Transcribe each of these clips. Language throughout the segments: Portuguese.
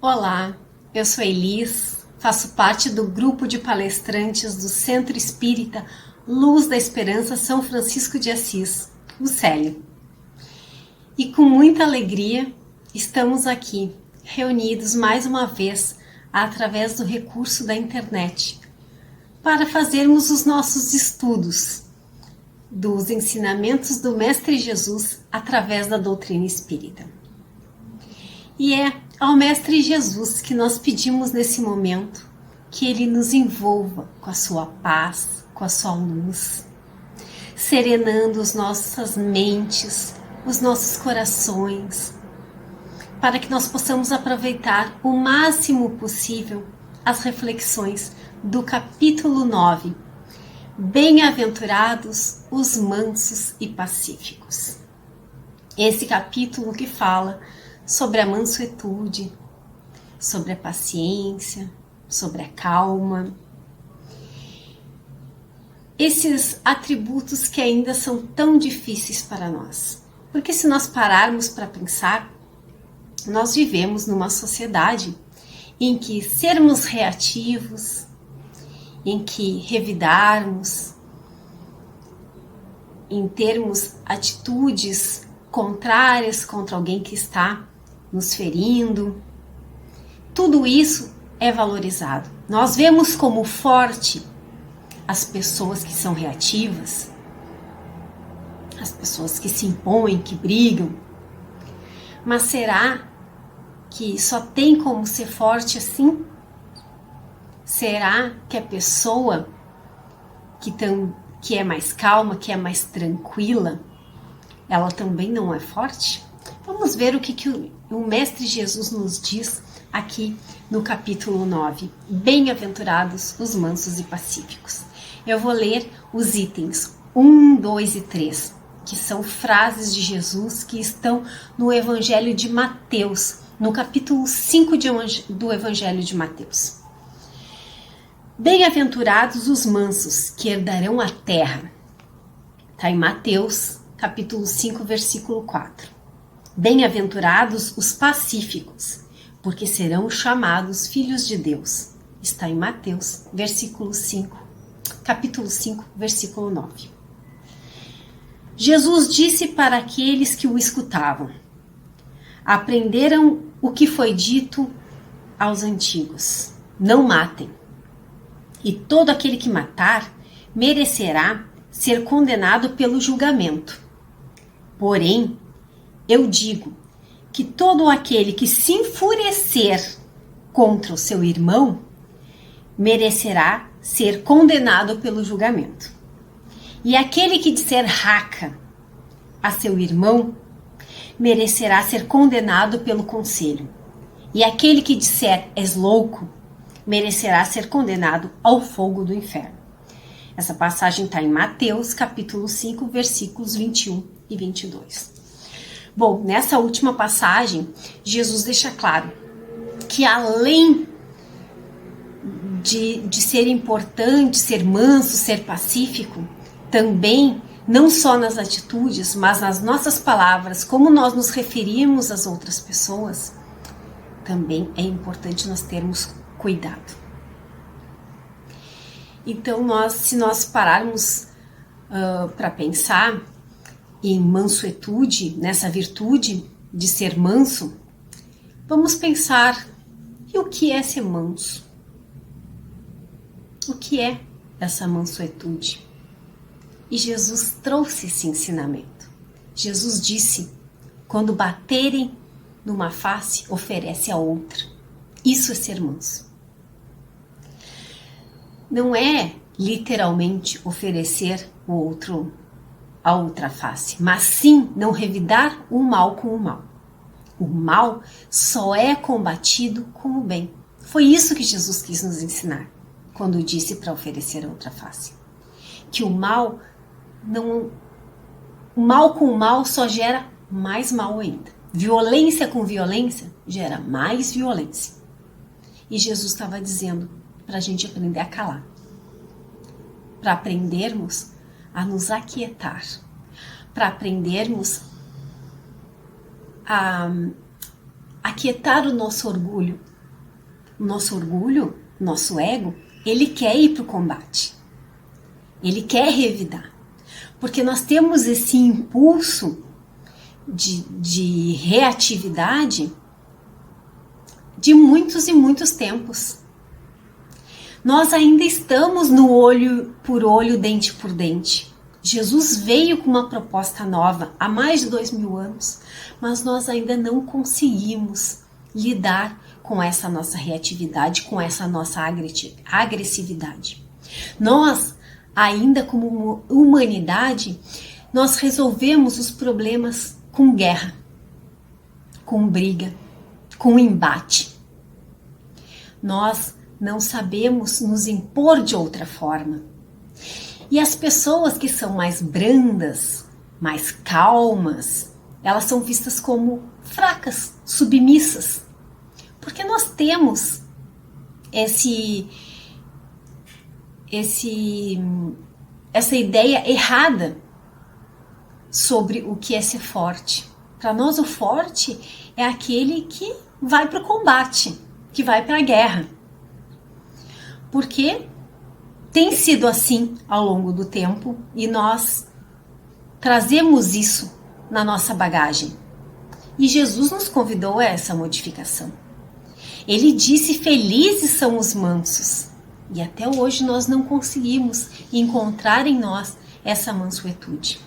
Olá, eu sou Elis, faço parte do grupo de palestrantes do Centro Espírita Luz da Esperança São Francisco de Assis, o Célio. E com muita alegria estamos aqui, reunidos mais uma vez através do recurso da internet, para fazermos os nossos estudos dos ensinamentos do Mestre Jesus através da doutrina espírita. E é ao Mestre Jesus que nós pedimos nesse momento que Ele nos envolva com a sua paz, com a sua luz, serenando as nossas mentes, os nossos corações, para que nós possamos aproveitar o máximo possível as reflexões do capítulo 9. Bem-aventurados os mansos e pacíficos. Esse capítulo que fala sobre a mansuetude, sobre a paciência, sobre a calma. Esses atributos que ainda são tão difíceis para nós. Porque se nós pararmos para pensar, nós vivemos numa sociedade em que sermos reativos, em que revidarmos, em termos atitudes contrárias contra alguém que está nos ferindo, tudo isso é valorizado. Nós vemos como forte as pessoas que são reativas, as pessoas que se impõem, que brigam, mas será que só tem como ser forte assim? Será que a pessoa que é mais calma, que é mais tranquila, ela também não é forte? Vamos ver o que o Mestre Jesus nos diz aqui no capítulo 9. Bem-aventurados os mansos e pacíficos. Eu vou ler os itens 1, 2 e 3, que são frases de Jesus que estão no Evangelho de Mateus, no capítulo 5 do Evangelho de Mateus. Bem-aventurados os mansos, que herdarão a terra. Está em Mateus, capítulo 5, versículo 4. Bem-aventurados os pacíficos, porque serão chamados filhos de Deus. Está em Mateus, capítulo 5, versículo 9. Jesus disse para aqueles que o escutavam: aprenderam o que foi dito aos antigos: não matem. E todo aquele que matar merecerá ser condenado pelo julgamento. Porém, eu digo que todo aquele que se enfurecer contra o seu irmão merecerá ser condenado pelo julgamento. E aquele que disser raca a seu irmão merecerá ser condenado pelo conselho. E aquele que disser és louco merecerá ser condenado ao fogo do inferno. Essa passagem está em Mateus, capítulo 5, versículos 21 e 22. Bom, nessa última passagem, Jesus deixa claro que além de ser importante, ser manso, ser pacífico, também, não só nas atitudes, mas nas nossas palavras, como nós nos referimos às outras pessoas, também é importante nós termos cuidado. Então, se nós pararmos para pensar em mansuetude, nessa virtude de ser manso, vamos pensar: e o que é ser manso? O que é essa mansuetude? E Jesus trouxe esse ensinamento. Jesus disse: quando baterem numa face, oferece a outra. Isso é ser manso. Não é literalmente oferecer a outra face, mas sim não revidar o mal com o mal. O mal só é combatido com o bem. Foi isso que Jesus quis nos ensinar quando disse para oferecer a outra face. Que o mal com o mal só gera mais mal ainda. Violência com violência gera mais violência. E Jesus estava dizendo para a gente aprender a calar, para aprendermos a nos aquietar, para aprendermos a aquietar o nosso orgulho. O nosso orgulho, nosso ego, ele quer ir para o combate. Ele quer revidar. Porque nós temos esse impulso de reatividade de muitos e muitos tempos. Nós ainda estamos no olho por olho, dente por dente. Jesus veio com uma proposta nova há mais de 2000 anos, mas nós ainda não conseguimos lidar com essa nossa reatividade, com essa nossa agressividade. Nós, ainda como humanidade, nós resolvemos os problemas com guerra, com briga, com embate. Nós não sabemos nos impor de outra forma. E as pessoas que são mais brandas, mais calmas, elas são vistas como fracas, submissas. Porque nós temos essa ideia errada sobre o que é ser forte. Para nós, o forte é aquele que vai para o combate, que vai para a guerra. Porque tem sido assim ao longo do tempo e nós trazemos isso na nossa bagagem. E Jesus nos convidou a essa modificação. Ele disse: felizes são os mansos. E até hoje nós não conseguimos encontrar em nós essa mansuetude.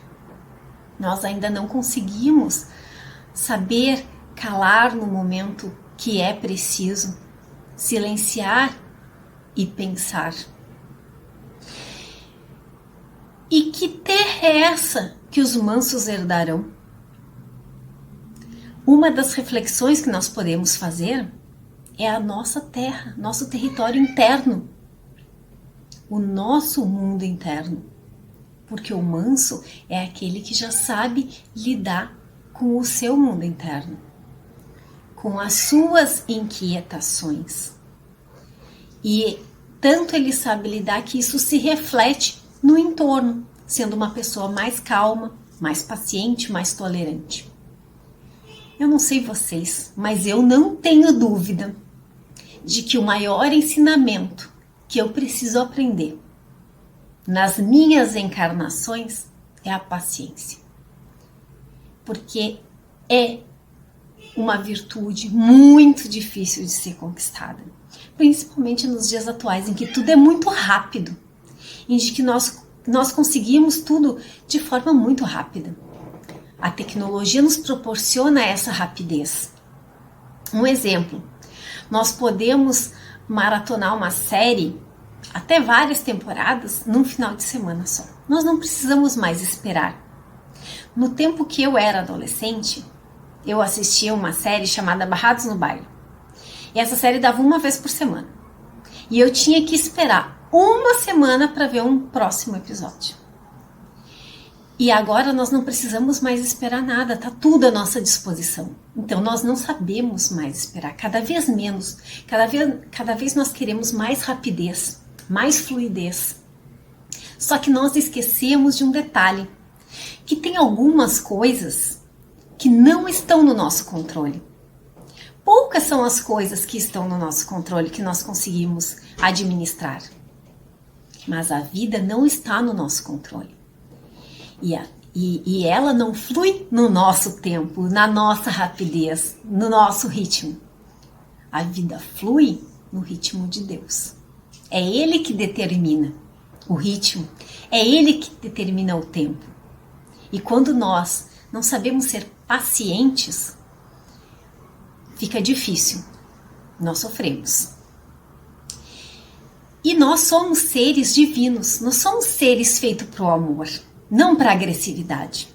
Nós ainda não conseguimos saber calar no momento que é preciso, silenciar e pensar. E que terra é essa que os mansos herdarão? Uma das reflexões que nós podemos fazer é a nossa terra, nosso território interno, o nosso mundo interno. Porque o manso é aquele que já sabe lidar com o seu mundo interno, com as suas inquietações. E tanto ele sabe lidar que isso se reflete no entorno, sendo uma pessoa mais calma, mais paciente, mais tolerante. Eu não sei vocês, mas eu não tenho dúvida de que o maior ensinamento que eu preciso aprender nas minhas encarnações é a paciência. Porque é uma virtude muito difícil de ser conquistada. Principalmente nos dias atuais, em que tudo é muito rápido. Em que nós conseguimos tudo de forma muito rápida. A tecnologia nos proporciona essa rapidez. Um exemplo, nós podemos maratonar uma série, até várias temporadas, num final de semana só. Nós não precisamos mais esperar. No tempo que eu era adolescente, eu assistia uma série chamada Barrados no Baile. E essa série dava uma vez por semana. E eu tinha que esperar uma semana para ver um próximo episódio. E agora nós não precisamos mais esperar nada, tá tudo à nossa disposição. Então nós não sabemos mais esperar, cada vez menos. Cada vez nós queremos mais rapidez, mais fluidez. Só que nós esquecemos de um detalhe, que tem algumas coisas que não estão no nosso controle. Poucas são as coisas que estão no nosso controle, que nós conseguimos administrar. Mas a vida não está no nosso controle. E ela não flui no nosso tempo, na nossa rapidez, no nosso ritmo. A vida flui no ritmo de Deus. É Ele que determina o ritmo, é Ele que determina o tempo. E quando nós não sabemos ser pacientes, fica difícil, nós sofremos. E nós somos seres divinos, nós somos seres feitos para o amor, não para a agressividade.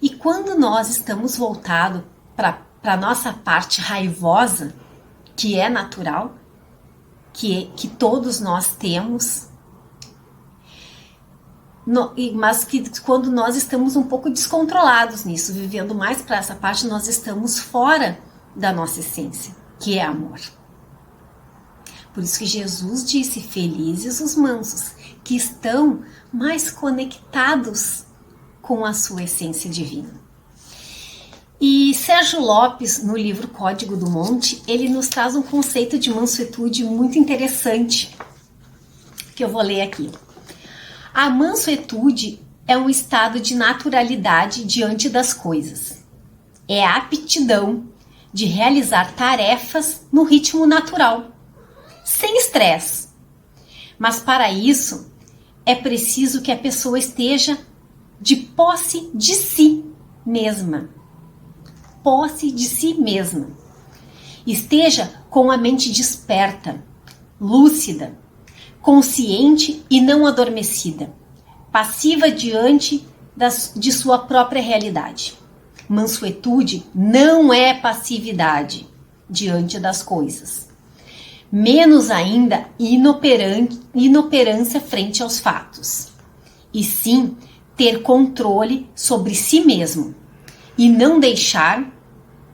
E quando nós estamos voltados para a nossa parte raivosa, que é natural, que todos nós temos, mas que quando nós estamos um pouco descontrolados nisso, vivendo mais para essa parte, nós estamos fora da nossa essência, que é amor. Por isso que Jesus disse: felizes os mansos, que estão mais conectados com a sua essência divina. E Sérgio Lopes, no livro Código do Monte, ele nos traz um conceito de mansuetude muito interessante, que eu vou ler aqui. A mansuetude é um estado de naturalidade diante das coisas. É a aptidão de realizar tarefas no ritmo natural, sem estresse. Mas para isso, é preciso que a pessoa esteja de posse de si mesma. Posse de si mesma. Esteja com a mente desperta, lúcida, consciente e não adormecida, passiva diante de sua própria realidade. Mansuetude não é passividade diante das coisas. Menos ainda inoperância frente aos fatos. E sim ter controle sobre si mesmo e não deixar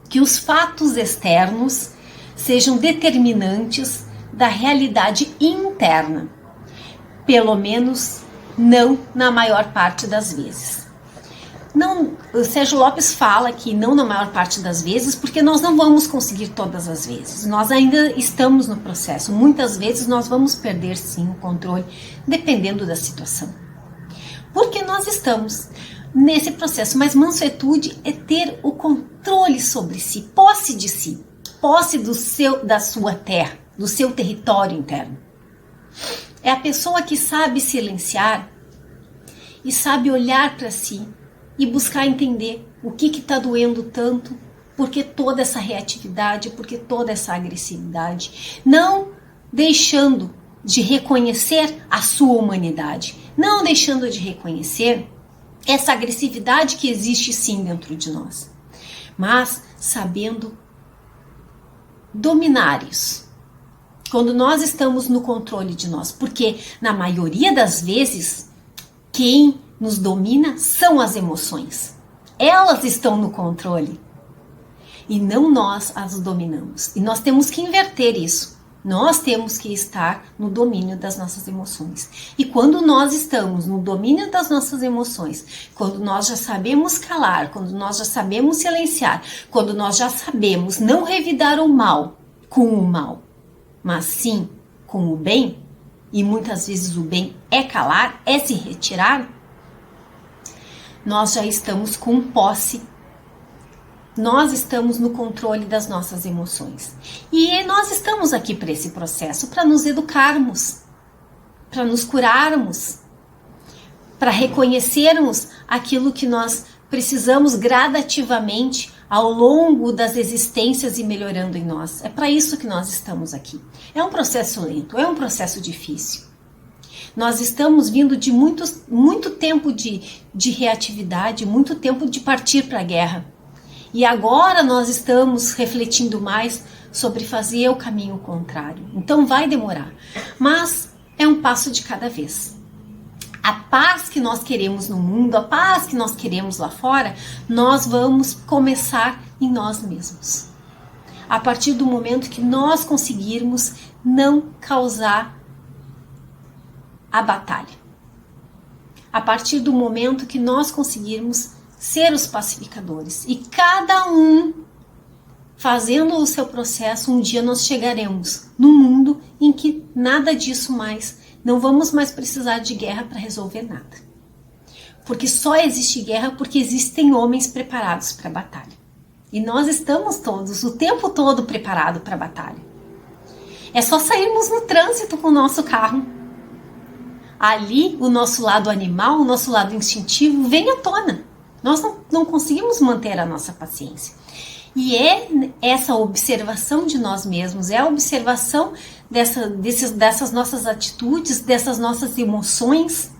que os fatos externos sejam determinantes da realidade interna, pelo menos não na maior parte das vezes. Não, o Sérgio Lopes fala que não na maior parte das vezes, porque nós não vamos conseguir todas as vezes. Nós ainda estamos no processo. Muitas vezes nós vamos perder sim o controle, dependendo da situação. Porque nós estamos nesse processo, mas mansuetude é ter o controle sobre si, posse de si, posse da sua terra, do seu território interno. É a pessoa que sabe silenciar e sabe olhar para si e buscar entender o que está doendo tanto, por que toda essa reatividade, por que toda essa agressividade, não deixando de reconhecer a sua humanidade, não deixando de reconhecer essa agressividade que existe sim dentro de nós, mas sabendo dominar isso. Quando nós estamos no controle de nós, porque na maioria das vezes, quem nos domina são as emoções. Elas estão no controle e não nós as dominamos. E nós temos que inverter isso. Nós temos que estar no domínio das nossas emoções. E quando nós estamos no domínio das nossas emoções, quando nós já sabemos calar, quando nós já sabemos silenciar, quando nós já sabemos não revidar o mal com o mal, mas sim com o bem, e muitas vezes o bem é calar, é se retirar, nós já estamos com posse, nós estamos no controle das nossas emoções. E nós estamos aqui para esse processo, para nos educarmos, para nos curarmos, para reconhecermos aquilo que nós precisamos gradativamente ao longo das existências e melhorando em nós. É para isso que nós estamos aqui. É um processo lento, é um processo difícil. Nós estamos vindo de muito tempo de reatividade, muito tempo de partir para a guerra. E agora nós estamos refletindo mais sobre fazer o caminho contrário. Então vai demorar, mas é um passo de cada vez. A paz que nós queremos no mundo, a paz que nós queremos lá fora, nós vamos começar em nós mesmos. A partir do momento que nós conseguirmos não causar a batalha. A partir do momento que nós conseguirmos ser os pacificadores. E cada um fazendo o seu processo, um dia nós chegaremos num mundo em que nada disso mais, não vamos mais precisar de guerra para resolver nada. Porque só existe guerra porque existem homens preparados para a batalha. E nós estamos todos, o tempo todo preparados para a batalha. É só sairmos no trânsito com o nosso carro. Ali, o nosso lado animal, o nosso lado instintivo vem à tona. Nós não conseguimos manter a nossa paciência. E é essa observação de nós mesmos, é a observação dessas nossas atitudes, dessas nossas emoções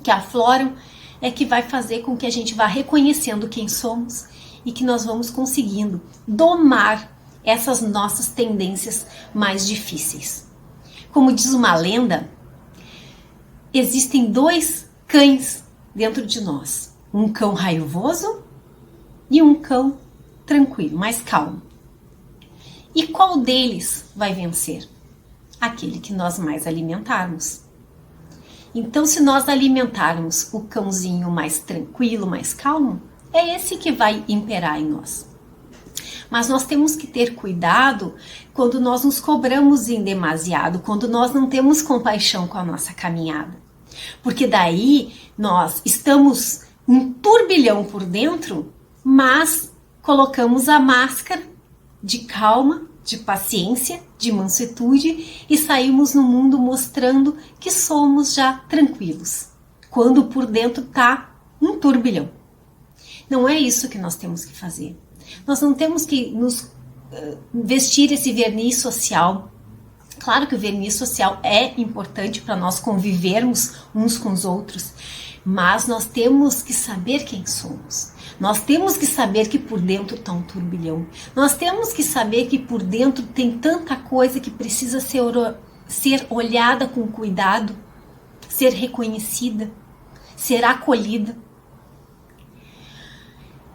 que afloram, é que vai fazer com que a gente vá reconhecendo quem somos e que nós vamos conseguindo domar essas nossas tendências mais difíceis. Como diz uma lenda, existem dois cães dentro de nós. Um cão raivoso e um cão tranquilo, mais calmo. E qual deles vai vencer? Aquele que nós mais alimentarmos. Então, se nós alimentarmos o cãozinho mais tranquilo, mais calmo, é esse que vai imperar em nós. Mas nós temos que ter cuidado quando nós nos cobramos em demasiado, quando nós não temos compaixão com a nossa caminhada. Porque daí nós estamos um turbilhão por dentro, mas colocamos a máscara de calma, de paciência, de mansuetude e saímos no mundo mostrando que somos já tranquilos, quando por dentro está um turbilhão. Não é isso que nós temos que fazer. Nós não temos que nos vestir esse verniz social. Claro que o verniz social é importante para nós convivermos uns com os outros, mas nós temos que saber quem somos. Nós temos que saber que por dentro está um turbilhão. Nós temos que saber que por dentro tem tanta coisa que precisa ser olhada com cuidado, ser reconhecida, ser acolhida.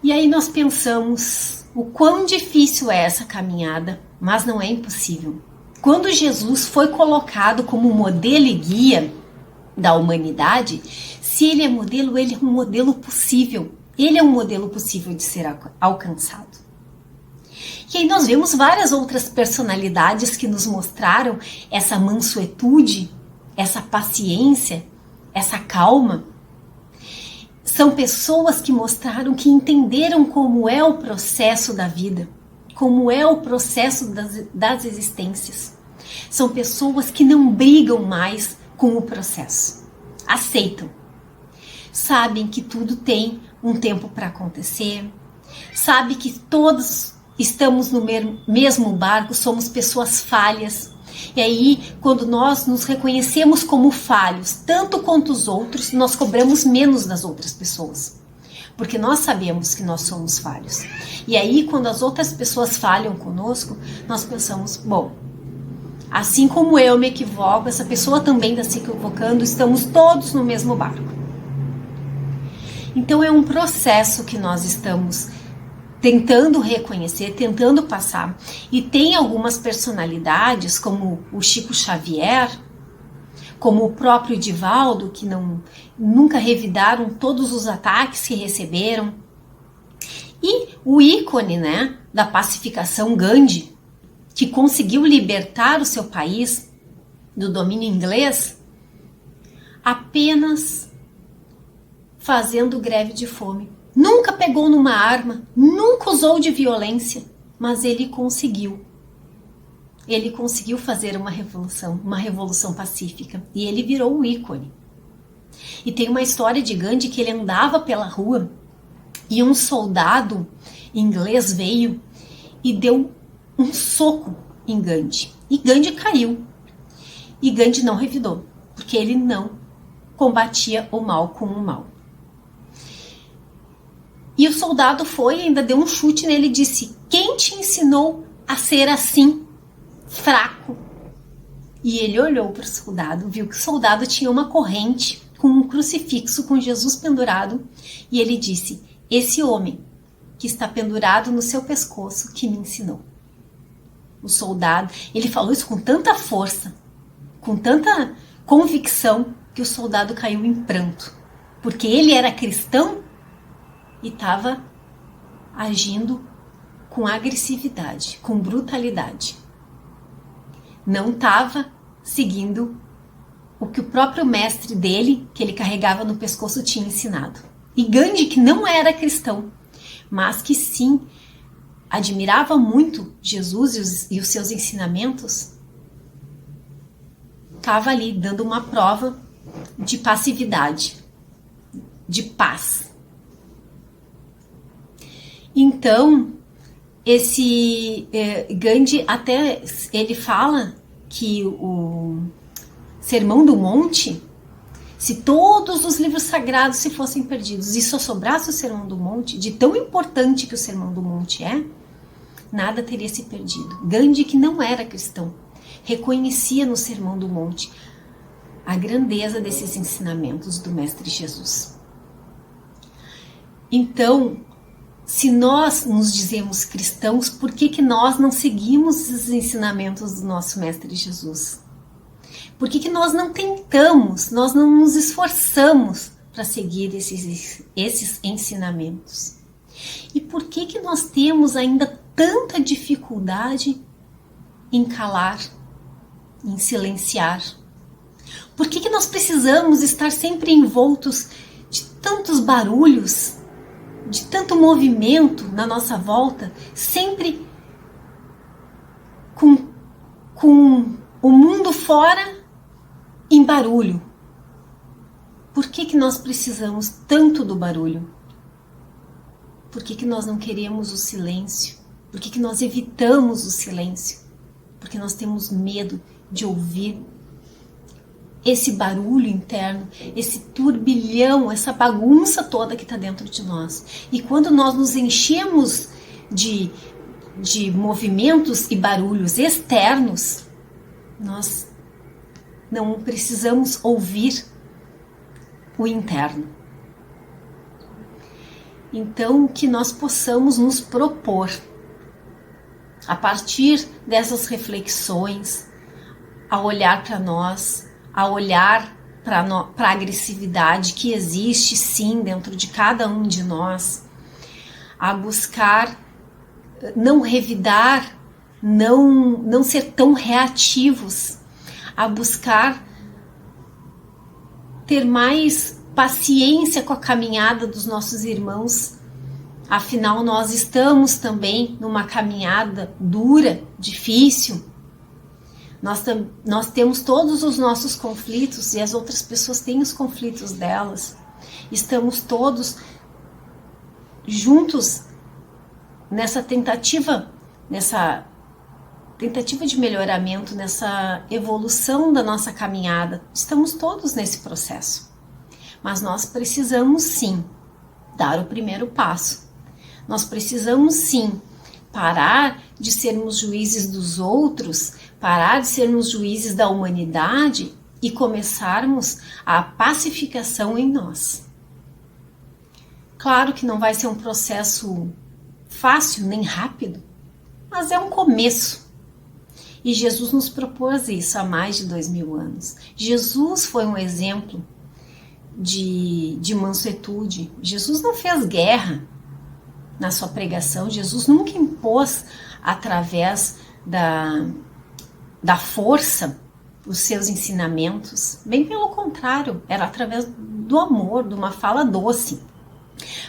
E aí nós pensamos o quão difícil é essa caminhada, mas não é impossível. Quando Jesus foi colocado como modelo e guia da humanidade, se ele é modelo, ele é um modelo possível. Ele é um modelo possível de ser alcançado. E aí nós vemos várias outras personalidades que nos mostraram essa mansuetude, essa paciência, essa calma. São pessoas que mostraram que entenderam como é o processo da vida, como é o processo das existências. São pessoas que não brigam mais com o processo, aceitam. Sabem que tudo tem um tempo para acontecer, sabem que todos estamos no mesmo barco, somos pessoas falhas. E aí, quando nós nos reconhecemos como falhos, tanto quanto os outros, nós cobramos menos das outras pessoas. Porque nós sabemos que nós somos falhos. E aí, quando as outras pessoas falham conosco, nós pensamos, bom, assim como eu me equivoco, essa pessoa também está se equivocando, estamos todos no mesmo barco. Então é um processo que nós estamos tentando reconhecer, tentando passar. E tem algumas personalidades, como o Chico Xavier, como o próprio Divaldo, que nunca revidaram todos os ataques que receberam. E o ícone, né, da pacificação, Gandhi, que conseguiu libertar o seu país do domínio inglês apenas fazendo greve de fome. Nunca pegou numa arma, nunca usou de violência, mas ele conseguiu. Ele conseguiu fazer uma revolução pacífica, e ele virou um ícone. E tem uma história de Gandhi que ele andava pela rua e um soldado inglês veio e deu um soco em Gandhi. E Gandhi caiu. E Gandhi não revidou, porque ele não combatia o mal com o mal. E o soldado foi e ainda deu um chute nele e disse: quem te ensinou a ser assim, fraco? E ele olhou para o soldado, viu que o soldado tinha uma corrente com um crucifixo com Jesus pendurado, e ele disse: esse homem que está pendurado no seu pescoço que me ensinou. O soldado, ele falou isso com tanta força, com tanta convicção, que o soldado caiu em pranto, porque ele era cristão e estava agindo com agressividade, com brutalidade. Não estava seguindo o que o próprio mestre dele, que ele carregava no pescoço, tinha ensinado. E Gandhi, que não era cristão, mas que sim admirava muito Jesus e os seus ensinamentos, estava ali dando uma prova de passividade, de paz. Então, esse Gandhi, até ele fala que o Sermão do Monte, se todos os livros sagrados se fossem perdidos e só sobrasse o Sermão do Monte, de tão importante que o Sermão do Monte é, nada teria se perdido. Gandhi, que não era cristão, reconhecia no Sermão do Monte a grandeza desses ensinamentos do Mestre Jesus. Então, se nós nos dizemos cristãos, por que nós não seguimos os ensinamentos do nosso Mestre Jesus? Por que nós não tentamos, nós não nos esforçamos para seguir esses ensinamentos? E por que nós temos ainda tanta dificuldade em calar, em silenciar? Por que nós precisamos estar sempre envoltos de tantos barulhos, de tanto movimento na nossa volta, sempre com o mundo fora em barulho? Por que nós precisamos tanto do barulho? Por que nós não queremos o silêncio? Por que nós evitamos o silêncio? Porque nós temos medo de ouvir esse barulho interno, esse turbilhão, essa bagunça toda que está dentro de nós. E quando nós nos enchemos de movimentos e barulhos externos, nós não precisamos ouvir o interno. Então, que nós possamos nos propor, a partir dessas reflexões, a olhar para nós, a olhar para a agressividade que existe sim dentro de cada um de nós, a buscar não revidar, não ser tão reativos, a buscar ter mais paciência com a caminhada dos nossos irmãos. Afinal, nós estamos também numa caminhada dura, difícil. Nós temos todos os nossos conflitos e as outras pessoas têm os conflitos delas. Estamos todos juntos nessa tentativa de melhoramento, nessa evolução da nossa caminhada. Estamos todos nesse processo. Mas nós precisamos sim dar o primeiro passo. Nós precisamos sim parar de sermos juízes dos outros, parar de sermos juízes da humanidade e começarmos a pacificação em nós. Claro que não vai ser um processo fácil nem rápido, mas é um começo. E Jesus nos propôs isso há mais de 2000 anos. Jesus foi um exemplo de mansuetude. Jesus não fez guerra na sua pregação. Jesus nunca impôs através da força os seus ensinamentos. Bem pelo contrário, era através do amor, de uma fala doce.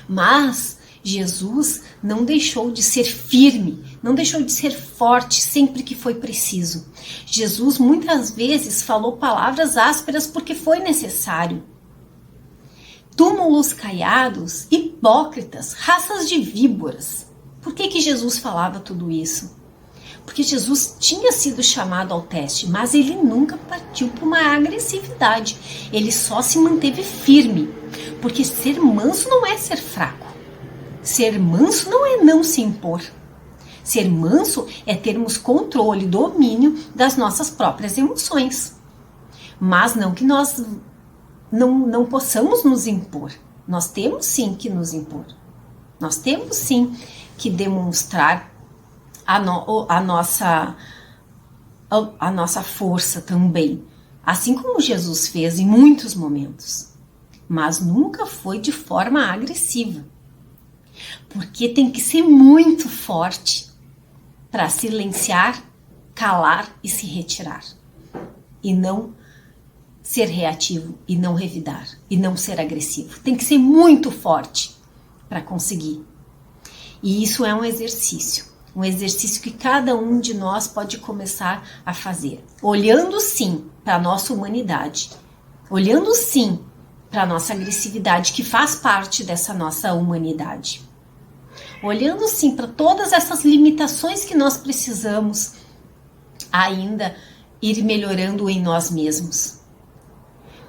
Mas Jesus não deixou de ser firme, não deixou de ser forte sempre que foi preciso. Jesus muitas vezes falou palavras ásperas porque foi necessário. Túmulos caiados, hipócritas, raças de víboras. Por que Jesus falava tudo isso? Porque Jesus tinha sido chamado ao teste, mas ele nunca partiu para uma agressividade. Ele só se manteve firme, porque ser manso não é ser fraco. Ser manso não é não se impor. Ser manso é termos controle, domínio das nossas próprias emoções. Mas não que nós não possamos nos impor. Nós temos sim que nos impor. Nós temos sim que demonstrar a nossa força também. Assim como Jesus fez em muitos momentos. Mas nunca foi de forma agressiva. Porque tem que ser muito forte para silenciar, calar e se retirar. E não ser reativo, e não revidar, e não ser agressivo. Tem que ser muito forte para conseguir. E isso é um exercício que cada um de nós pode começar a fazer. Olhando sim para a nossa humanidade, olhando sim para a nossa agressividade, que faz parte dessa nossa humanidade. Olhando sim para todas essas limitações que nós precisamos ainda ir melhorando em nós mesmos.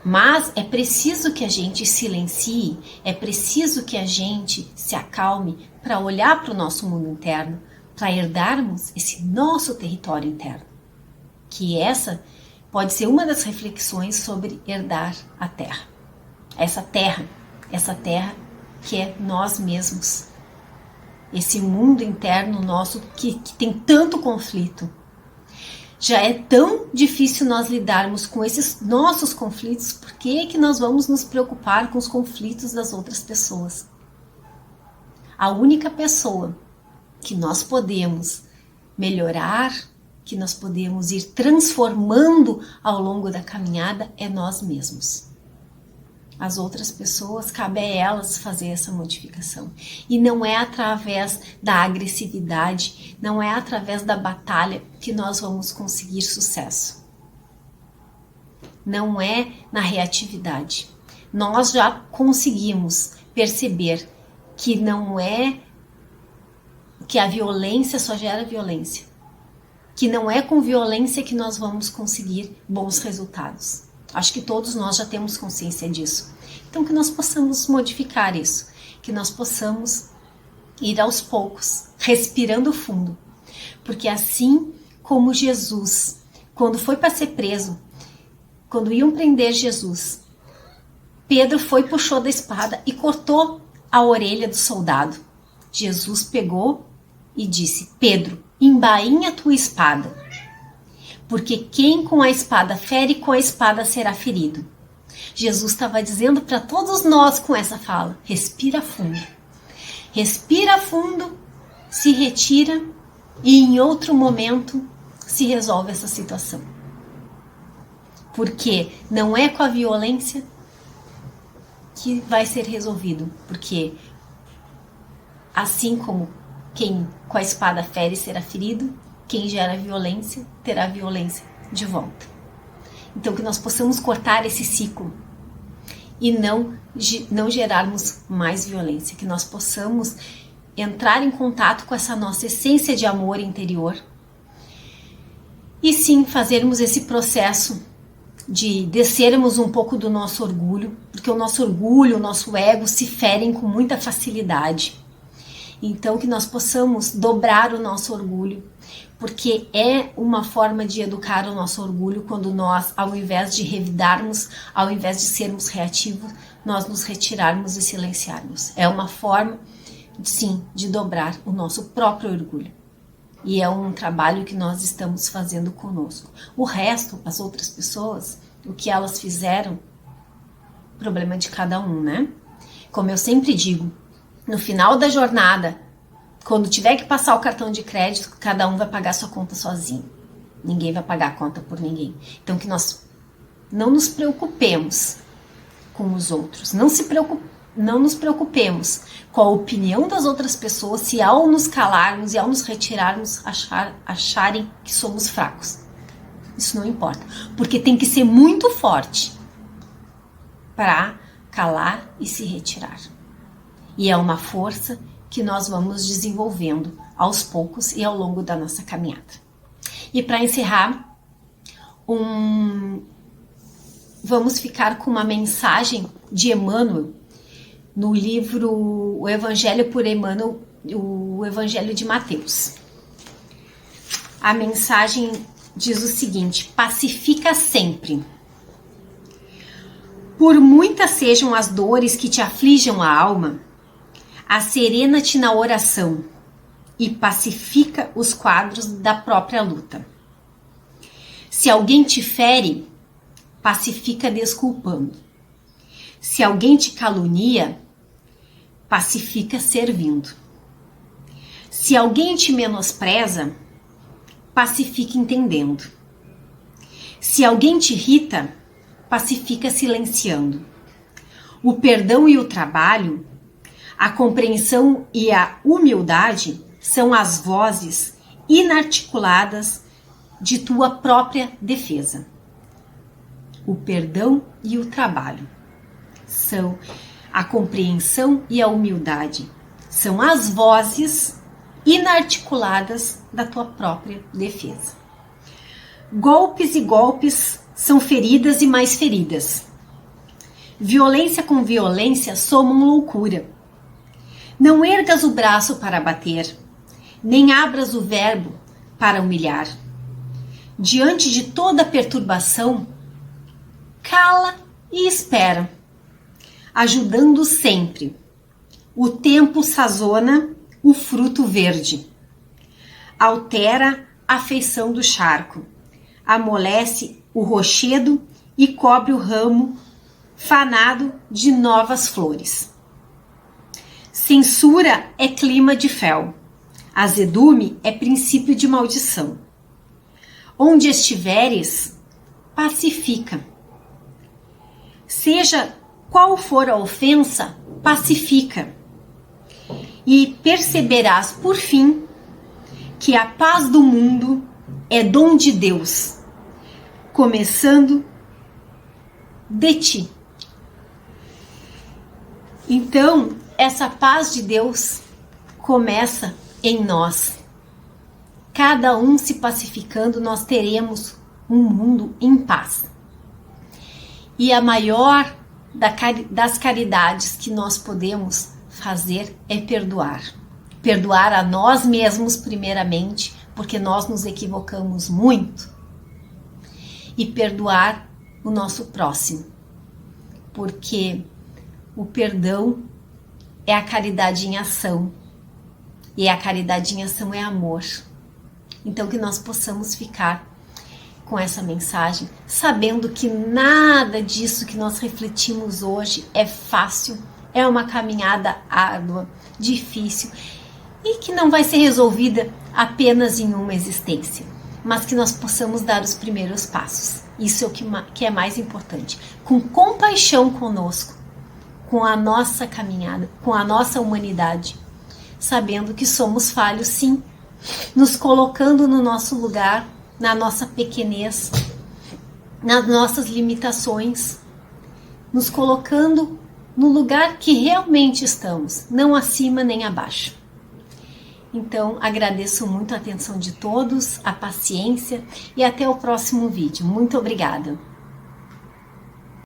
Mas é preciso que a gente silencie, é preciso que a gente se acalme para olhar para o nosso mundo interno, para herdarmos esse nosso território interno. Que essa pode ser uma das reflexões sobre herdar a Terra. Essa terra que é nós mesmos. Esse mundo interno nosso que tem tanto conflito. Já é tão difícil nós lidarmos com esses nossos conflitos, por que nós vamos nos preocupar com os conflitos das outras pessoas? A única pessoa que nós podemos melhorar, que nós podemos ir transformando ao longo da caminhada é nós mesmos. As outras pessoas, cabe a elas fazer essa modificação. E não é através da agressividade, não é através da batalha que nós vamos conseguir sucesso. Não é na reatividade. Nós já conseguimos perceber que não é que a violência só gera violência. Que não é com violência que nós vamos conseguir bons resultados. Acho que todos nós já temos consciência disso. Então que nós possamos modificar isso, que nós possamos ir aos poucos, respirando fundo. Porque assim como Jesus, quando foi para ser preso, quando iam prender Jesus, Pedro foi, puxou da espada e cortou a orelha do soldado. Jesus pegou e disse: Pedro, embainha a tua espada, porque quem com a espada fere, com a espada será ferido. Jesus estava dizendo para todos nós com essa fala: respira fundo. Respira fundo, se retira e em outro momento se resolve essa situação. Porque não é com a violência que vai ser resolvido. Porque assim como quem com a espada fere será ferido, quem gera violência terá violência de volta. Então que nós possamos cortar esse ciclo e não gerarmos mais violência, que nós possamos entrar em contato com essa nossa essência de amor interior e sim fazermos esse processo de descermos um pouco do nosso orgulho, porque o nosso orgulho, o nosso ego se ferem com muita facilidade. Então que nós possamos dobrar o nosso orgulho, porque é uma forma de educar o nosso orgulho quando nós, ao invés de revidarmos, ao invés de sermos reativos, nós nos retirarmos e silenciarmos. É uma forma, sim, de dobrar o nosso próprio orgulho. E é um trabalho que nós estamos fazendo conosco. O resto, as outras pessoas, o que elas fizeram, problema de cada um, né? Como eu sempre digo, no final da jornada, quando tiver que passar o cartão de crédito, cada um vai pagar sua conta sozinho. Ninguém vai pagar a conta por ninguém. Então que nós não nos preocupemos com os outros. Não nos preocupemos com a opinião das outras pessoas se ao nos calarmos e ao nos retirarmos acharem que somos fracos. Isso não importa. Porque tem que ser muito forte para calar e se retirar. E é uma força que nós vamos desenvolvendo aos poucos e ao longo da nossa caminhada. E para encerrar, vamos ficar com uma mensagem de Emmanuel no livro O Evangelho por Emmanuel, o Evangelho de Mateus. A mensagem diz o seguinte: pacifica sempre. Por muitas sejam as dores que te afligem a alma, acerena-te na oração e pacifica os quadros da própria luta. Se alguém te fere, pacifica desculpando. Se alguém te calunia, pacifica servindo. Se alguém te menospreza, pacifica entendendo. Se alguém te irrita, pacifica silenciando. O perdão e o trabalho, a compreensão e a humildade são as vozes inarticuladas de tua própria defesa. O perdão e o trabalho são a compreensão e a humildade, são as vozes inarticuladas da tua própria defesa. Golpes e golpes são feridas e mais feridas. Violência com violência somam loucura. Não ergas o braço para bater, nem abras o verbo para humilhar. Diante de toda perturbação, cala e espera, ajudando sempre. O tempo sazona o fruto verde, altera a feição do charco, amolece o rochedo e cobre o ramo fanado de novas flores. Censura é clima de fel, Azedume é princípio de maldição. Onde estiveres, pacifica. Seja qual for a ofensa, pacifica. E perceberás, por fim, que a paz do mundo é dom de Deus, começando de ti. Então, essa paz de Deus começa em nós. Cada um se pacificando, nós teremos um mundo em paz. E a maior das caridades que nós podemos fazer é perdoar. Perdoar a nós mesmos primeiramente, porque nós nos equivocamos muito. E perdoar o nosso próximo, porque o perdão é a caridade em ação. E a caridade em ação é amor. Então que nós possamos ficar com essa mensagem, sabendo que nada disso que nós refletimos hoje é fácil, é uma caminhada árdua, difícil e que não vai ser resolvida apenas em uma existência, mas que nós possamos dar os primeiros passos. Isso é o que é mais importante, com compaixão conosco, com a nossa caminhada, com a nossa humanidade, sabendo que somos falhos sim, nos colocando no nosso lugar, na nossa pequenez, nas nossas limitações, nos colocando no lugar que realmente estamos, não acima nem abaixo. Então, agradeço muito a atenção de todos, a paciência e até o próximo vídeo. Muito obrigada!